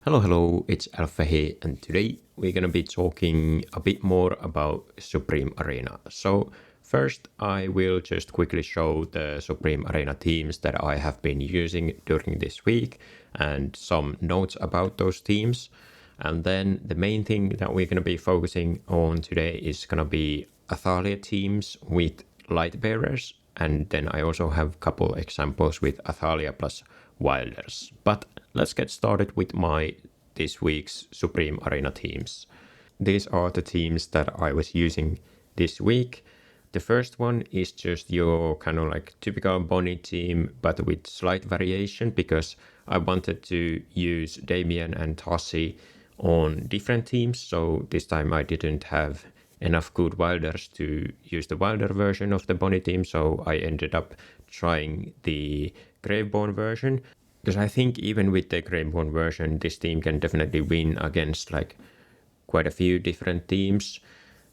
Hello, it's Alpha here, and today we're gonna be talking a bit more about Supreme Arena. So first I will just quickly show the Supreme Arena teams that I have been using during this week and some notes about those teams. And then the main thing that we're gonna be focusing on today is gonna be Athalia teams with Lightbearers, and then I also have a couple examples with Athalia plus Wilders. But let's get started with this week's Supreme Arena teams. These are the teams that I was using this week. The first one is just your kind of like typical Bonnie team, but with slight variation because I wanted to use Damien and Tassi on different teams. So this time I didn't have enough good Wilders to use the Wilder version of the Bonnie team. So I ended up trying the Graveborn version. Because I think even with the Graveborn version, this team can definitely win against like quite a few different teams.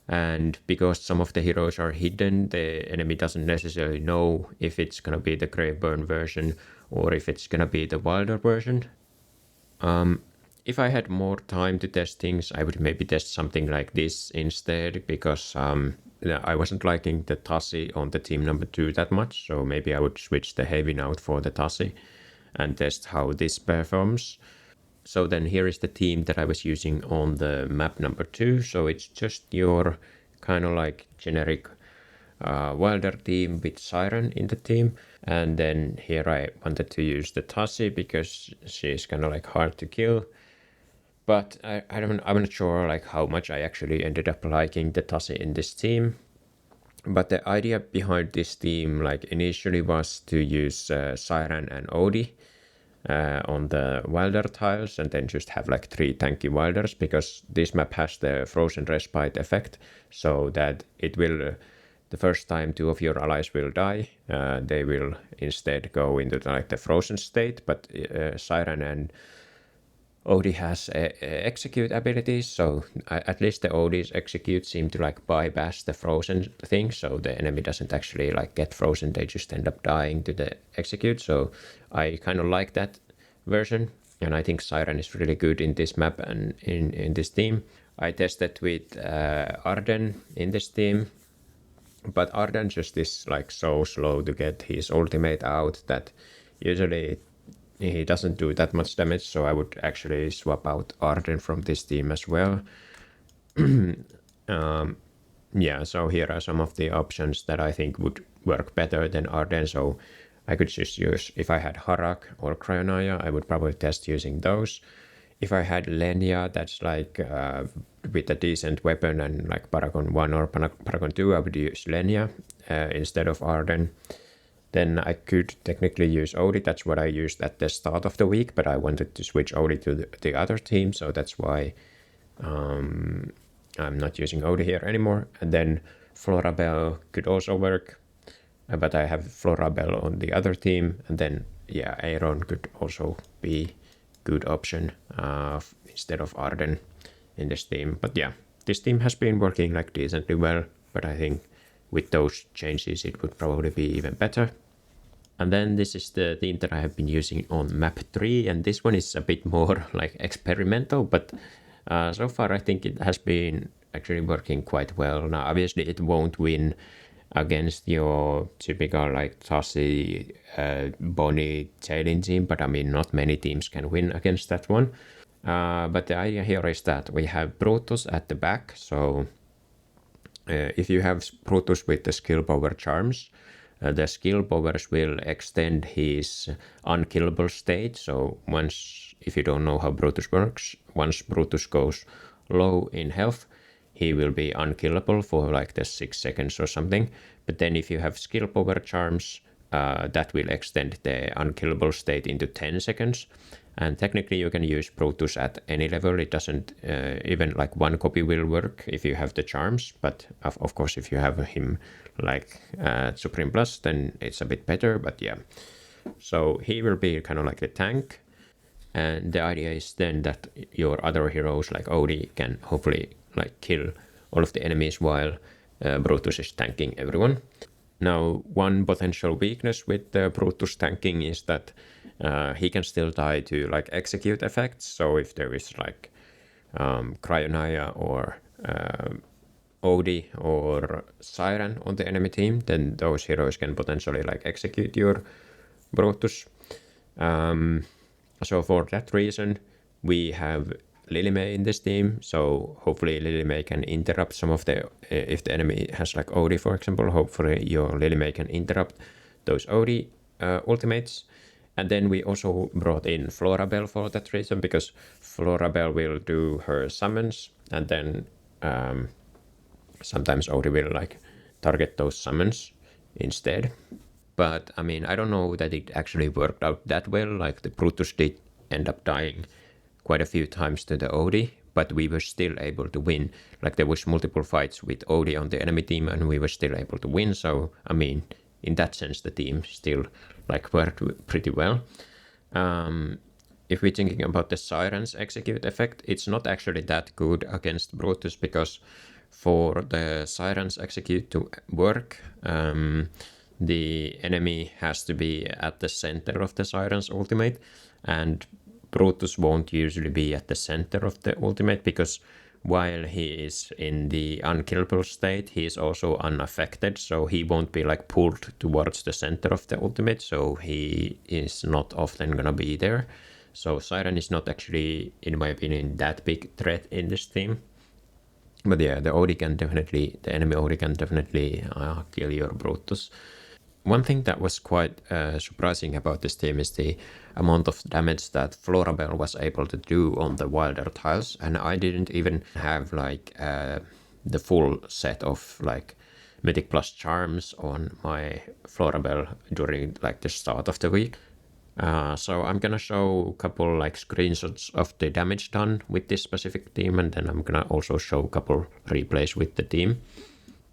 And because some of the heroes are hidden, the enemy doesn't necessarily know if it's gonna be the Graveborn version or if it's gonna be the Wilder version. If I had more time to test things, I would maybe test something like this instead, because I wasn't liking the Tassi on the team number 2 that much, so maybe I would switch the Heavy out for the Tassi and test how this performs. So then here is the team that I was using on the map number 2. So it's just your kind of like generic Wilder team with Siren in the team. And then here I wanted to use the Tassi because she's kind of like hard to kill. But I'm not sure like how much I actually ended up liking the Tassi in this team. But the idea behind this team, like initially, was to use Siren and Odie on the Wilder tiles, and then just have like 3 tanky Wilders, because this map has the Frozen Respite effect, so that it will, the first time 2 of your allies will die, they will instead go into the frozen state. But Siren and Odie has execute abilities, so at least the Odie's execute seem to like bypass the frozen thing, so the enemy doesn't actually like get frozen, they just end up dying to the execute. So I kind of like that version, and I think Siren is really good in this map and in this team. I tested with Arden in this team, but Arden just is like so slow to get his ultimate out that usually he doesn't do that much damage, so I would actually swap out Arden from this team as well. Yeah, so here are some of the options that I think would work better than Arden. So I could just use, if I had Harak or Cryonaya, I would probably test using those. If I had Lenya, that's like with a decent weapon and like Paragon 1 or Paragon 2, I would use Lenya instead of Arden. Then I could technically use Odie. That's what I used at the start of the week, but I wanted to switch Odie to the other team, so that's why I'm not using Odie here anymore. And then Flora+ could also work, but I have Flora+ on the other team. And then, yeah, Aeron could also be good option instead of Arden in this team. But yeah, this team has been working like decently well, but I think with those changes it would probably be even better. And then this is the team that I have been using on map 3, and this one is a bit more like experimental, but so far I think it has been actually working quite well. Now obviously it won't win against your typical like Tassi, Bonnie, Tailin team, but I mean not many teams can win against that one. But the idea here is that we have Brutus at the back, so if you have Brutus with the skill power charms, the skill powers will extend his unkillable state. So once, if you don't know how Brutus works, once Brutus goes low in health, he will be unkillable for like the 6 seconds or something. But then if you have skill power charms, that will extend the unkillable state into 10 seconds. And technically you can use Brutus at any level. It doesn't, even like 1 copy will work if you have the charms, but of course if you have him like Supreme Plus, then it's a bit better. But yeah, so he will be kind of like the tank, and the idea is then that your other heroes like Odie can hopefully like kill all of the enemies while Brutus is tanking everyone. Now, one potential weakness with the Brutus tanking is that he can still die to like execute effects. So if there is like Cryonia or Odie or Siren on the enemy team, then those heroes can potentially like execute your Brutus. So for that reason, we have Lily May in this team. So hopefully Lily May can interrupt some of the, if the enemy has like Odie, for example, hopefully your Lily May can interrupt those Odie ultimates. And then we also brought in Flora+ for that reason, because Flora+ will do her summons, and then sometimes Odie will like target those summons instead. But I mean, I don't know that it actually worked out that well. Like the Brutus did end up dying quite a few times to the Odie, but we were still able to win. Like there was multiple fights with Odie on the enemy team, and we were still able to win. So I mean, in that sense, the team still like worked pretty well. If we're thinking about the Siren's execute effect, it's not actually that good against Brutus, because for the Siren's execute to work, the enemy has to be at the center of the Siren's ultimate, and Brutus won't usually be at the center of the ultimate, because while he is in the unkillable state, he is also unaffected, so he won't be like pulled towards the center of the ultimate, so he is not often gonna be there. So Siren is not actually, in my opinion, that big threat in this team. But yeah, the enemy Odie can definitely kill your Brutus. One thing that was quite surprising about this team is the amount of damage that Flora+ was able to do on the Wilder tiles, and I didn't even have like the full set of like Mythic Plus charms on my Flora+ during like the start of the week. So I'm gonna show a couple like screenshots of the damage done with this specific team, and then I'm gonna also show a couple replays with the team.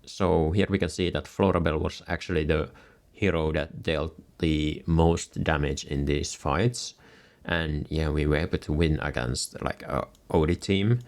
So here we can see that Flora+ was actually the hero that dealt the most damage in these fights, and yeah, we were able to win against like a Odie team.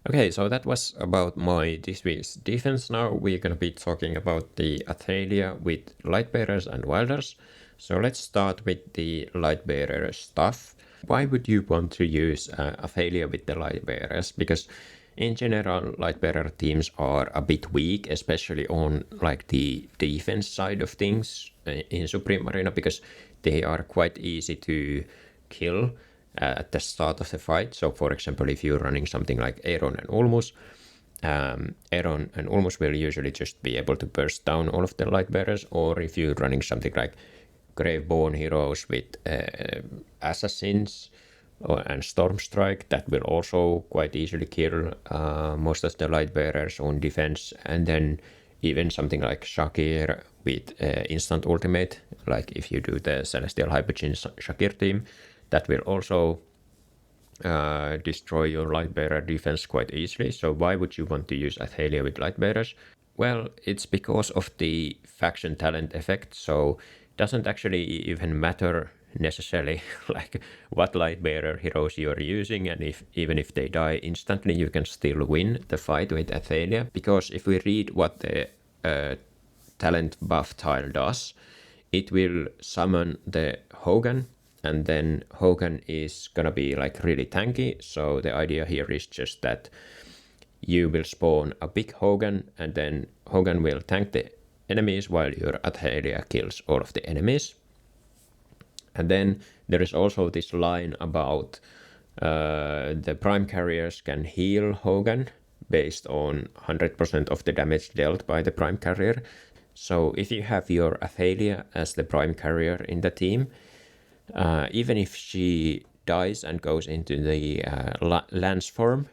Okay, so that was about my this week's defense. Now we're gonna be talking about the Athalia with Lightbearers and Wilders. So let's start with the Lightbearer stuff. Why would you want to use Athalia with the Lightbearers? Because in general, Lightbearer teams are a bit weak, especially on like the defense side of things in Supreme Arena, because they are quite easy to kill at the start of the fight. So for example, if you're running something like Aaron and Ulmus, Aaron and Ulmus will usually just be able to burst down all of the Lightbearers, or if you're running something like Graveborn heroes with Assassins and Stormstrike, that will also quite easily kill most of the Lightbearers on defense. And then even something like Shakir with instant ultimate, like if you do the Celestial Hypergene Shakir team, that will also destroy your Lightbearer defense quite easily. So why would you want to use Athalia with Lightbearers? Well, it's because of the faction talent effect. So it doesn't actually even matter necessarily like what Lightbearer heroes you're using, and even if they die instantly, you can still win the fight with Athalia. Because if we read what the talent buff tile does, it will summon the Hogan, and then Hogan is gonna be like really tanky. So the idea here is just that you will spawn a big Hogan, and then Hogan will tank the enemies while your Athalia kills all of the enemies. And then there is also this line about the prime carriers can heal Hogan based on 100% of the damage dealt by the prime carrier. So if you have your Athalia as the prime carrier in the team, even if she dies and goes into the lance form,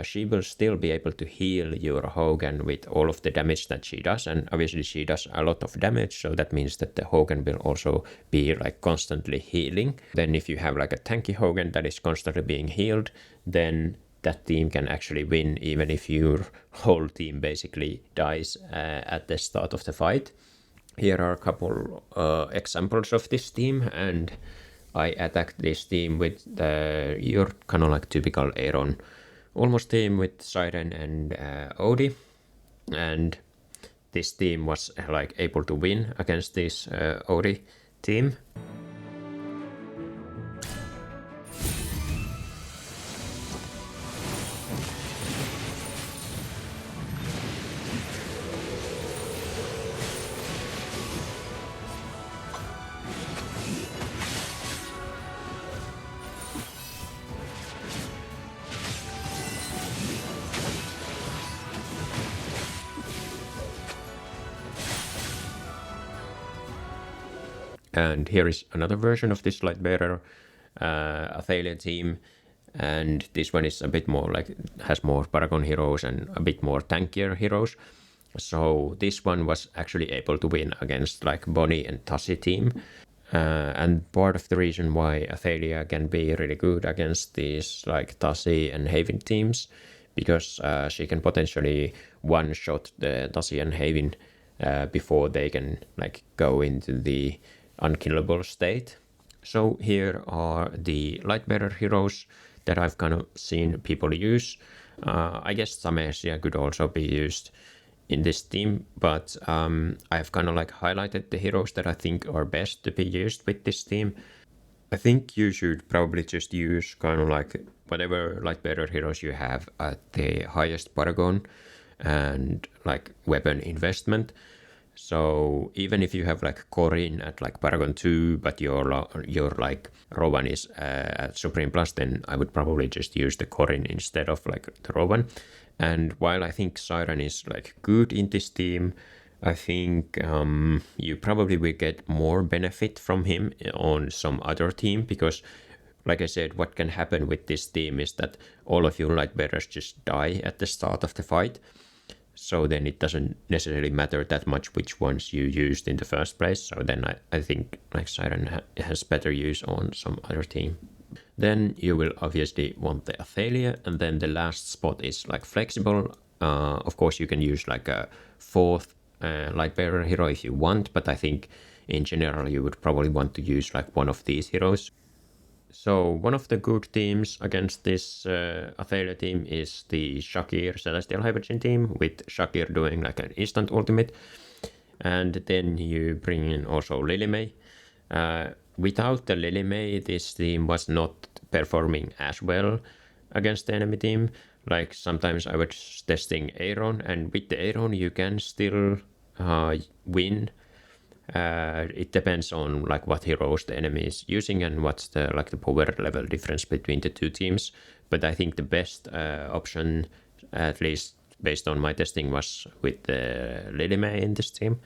she will still be able to heal your Hogan with all of the damage that she does. And obviously she does a lot of damage, so that means that the Hogan will also be like constantly healing. Then if you have like a tanky Hogan that is constantly being healed, then that team can actually win even if your whole team basically dies at the start of the fight. Here are a couple examples of this team, and I attacked this team with your kind of like typical Aeron almost team with Siren and Odie, and this team was like able to win against this Odie team. And here is another version of this Lightbearer Athalia team, and this one is a bit more like, has more Paragon heroes and a bit more tankier heroes. So this one was actually able to win against like Bonnie and Tassie team. And part of the reason why Athalia can be really good against these like Tassie and Haven teams, because she can potentially one-shot the Tassie and Haven before they can like go into the unkillable state. So here are the Lightbearer heroes that I've kind of seen people use. I guess Samesia could also be used in this team, but I've kind of like highlighted the heroes that I think are best to be used with this team. I think you should probably just use kind of like whatever Lightbearer heroes you have at the highest Paragon and like weapon investment. So even if you have like Corin at like Paragon 2, but your like Rowan is at Supreme Plus, then I would probably just use the Corin instead of like the Rowan. And while I think Siren is like good in this team, I think you probably will get more benefit from him on some other team, because like I said, what can happen with this team is that all of your Lightbearers just die at the start of the fight. So then it doesn't necessarily matter that much which ones you used in the first place. So then I think like Siren has better use on some other team. Then you will obviously want the Athalia, and then the last spot is like flexible. Of course you can use like a fourth Lightbearer hero if you want, but I think in general you would probably want to use like one of these heroes. So one of the good teams against this Athalia team is the Shakir Celestial Hypergen team, with Shakir doing like an instant ultimate. And then you bring in also Lily May. Without the Lily May, this team was not performing as well against the enemy team. Like sometimes I was testing Aeron, and with the Aeron you can still win. It depends on like what heroes the enemy is using and what's the like the power level difference between the two teams. But I think the best option, at least based on my testing, was with the Lily May in this team.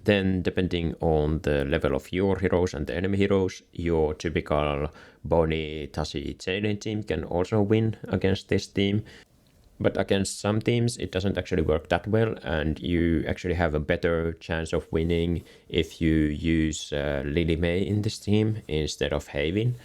Then depending on the level of your heroes and the enemy heroes, your typical Bonnie, Tassi, Jalen team can also win against this team. But against some teams, it doesn't actually work that well, and you actually have a better chance of winning if you use Lily May in this team instead of Haven.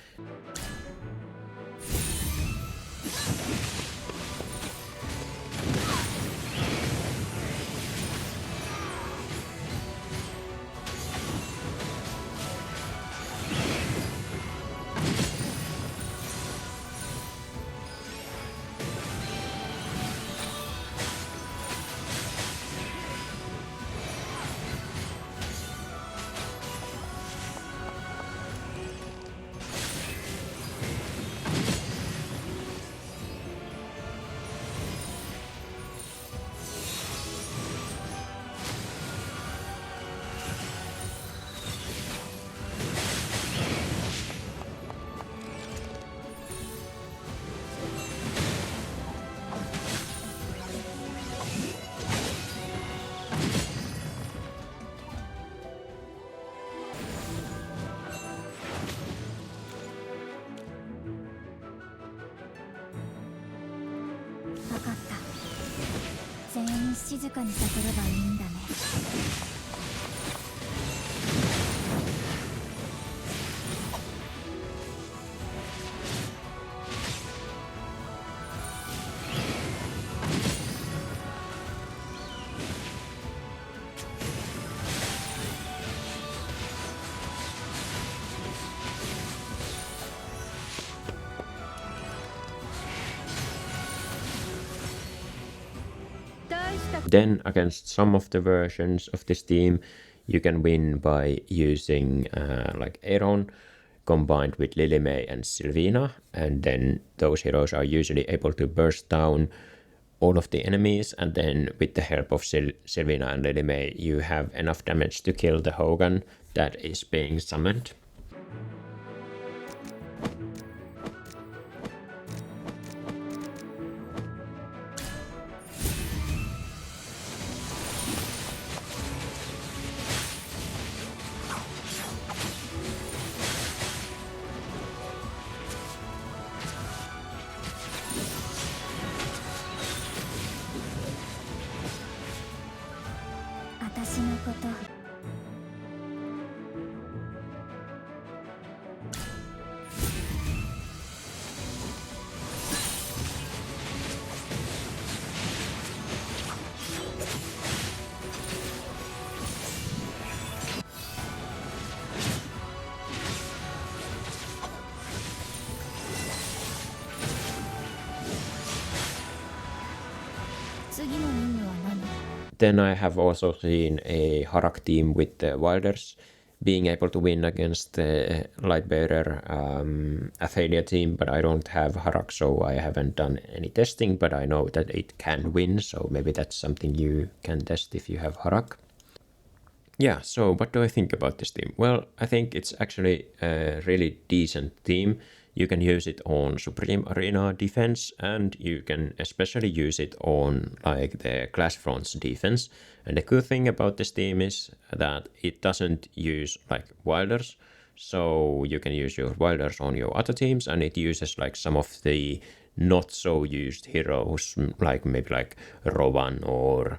Then against some of the versions of this team, you can win by using like Aeron combined with Lily May and Sylvina, and then those heroes are usually able to burst down all of the enemies, and then with the help of Sylvina and Lily May, you have enough damage to kill the Hogan that is being summoned. Then I have also seen a Harak team with the Wilders being able to win against the Lightbearer Athalia team, but I don't have Harak, so I haven't done any testing, but I know that it can win, so maybe that's something you can test if you have Harak. Yeah, so what do I think about this team? Well, I think it's actually a really decent team. You can use it on Supreme Arena defense, and you can especially use it on like the Clash Fronts defense. And the cool thing about this team is that it doesn't use like Wilders, so you can use your Wilders on your other teams, and it uses like some of the not so used heroes, like maybe like Rowan or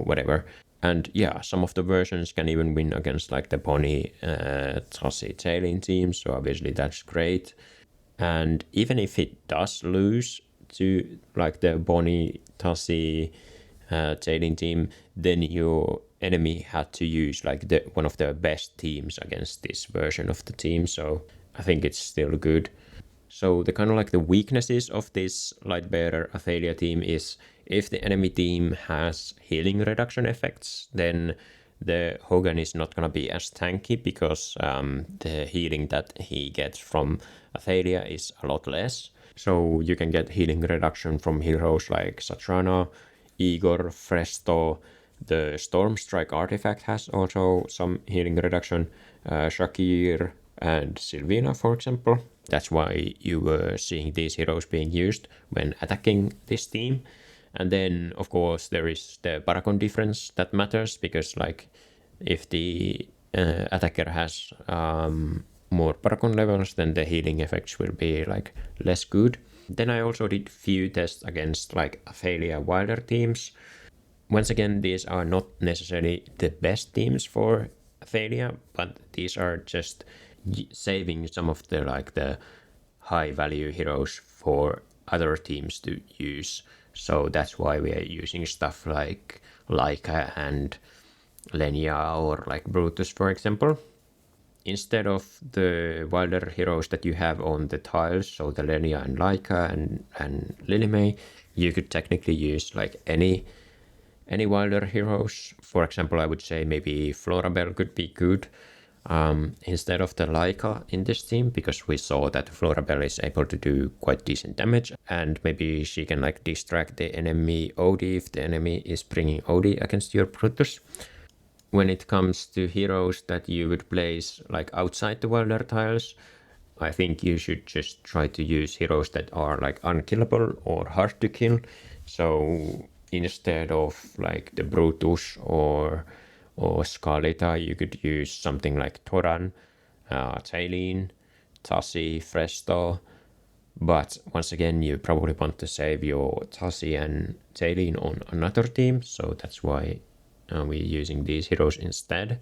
whatever. And yeah, some of the versions can even win against like the Bonnie, Tassi, Jalen teams, so obviously that's great. And even if it does lose to like the Bonnie, Tassi, Jalen team, then your enemy had to use like one of the best teams against this version of the team, so I think it's still good. So the kind of like the weaknesses of this Lightbearer Athalia team is if the enemy team has healing reduction effects, then the Hogan is not gonna be as tanky because the healing that he gets from Athalia is a lot less. So you can get healing reduction from heroes like Satrana, Igor, Fresto. The Stormstrike artifact has also some healing reduction. Shakir and Sylvina, for example. That's why you were seeing these heroes being used when attacking this team. And then, of course, there is the Paragon difference that matters because, like, If the attacker has more Paragon levels, then the healing effects will be like less good. Then I also did few tests against like Athalia Wilder teams. Once again, these are not necessarily the best teams for Athalia, but these are just saving some of the like the high value heroes for other teams to use. So that's why we are using stuff like Laika and Lenya or like Brutus, for example. Instead of the Wilder heroes that you have on the tiles, so the Lenya and Laika and Lilimei, you could technically use like any Wilder heroes. For example, I would say maybe Flora+ could be good instead of the Laika in this team, because we saw that Flora+ is able to do quite decent damage, and maybe she can like distract the enemy OD if the enemy is bringing OD against your Brutus. When it comes to heroes that you would place like outside the Wilder tiles, I think you should just try to use heroes that are like unkillable or hard to kill. So instead of like the Brutus or Scarletta, you could use something like Toran, Tailin, Tassi, Fresto. But once again, you probably want to save your Tassi and Tailin on another team, so that's why we're using these heroes instead.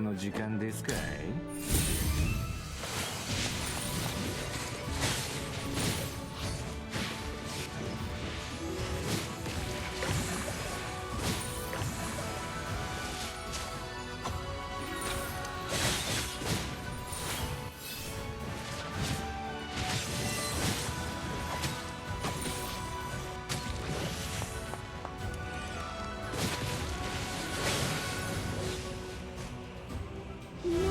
No 時間ですかい?